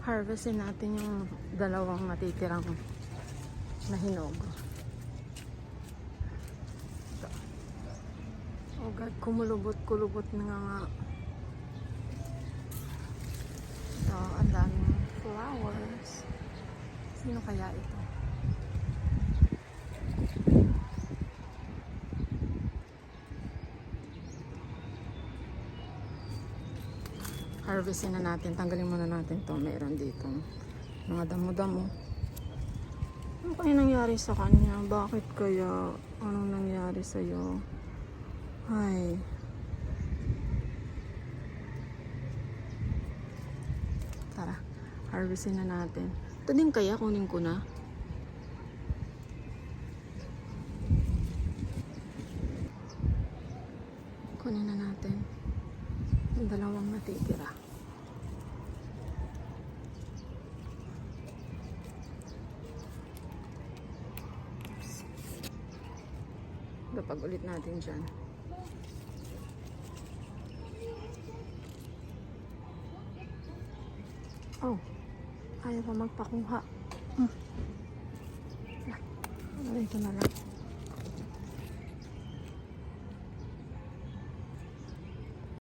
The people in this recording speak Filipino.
Harvestin natin yung dalawang natitirang na hinog. Ito. Oh God, kulubot na nga. Ito, ang daming flowers. Sino kaya ito? Harvestin na natin. Tanggalin muna natin to. Meron dito mga damo-damo. Ano kaya nangyari sa kanya? Bakit kaya? Anong nangyari sa'yo? Ay. Tara. Harvestin na natin. Ito din kaya kunin ko na. Kunin na natin. Yung dalawang natitira. Dapag ulit natin dyan. Oh, ayaw pa magpakuha. Ito na lang.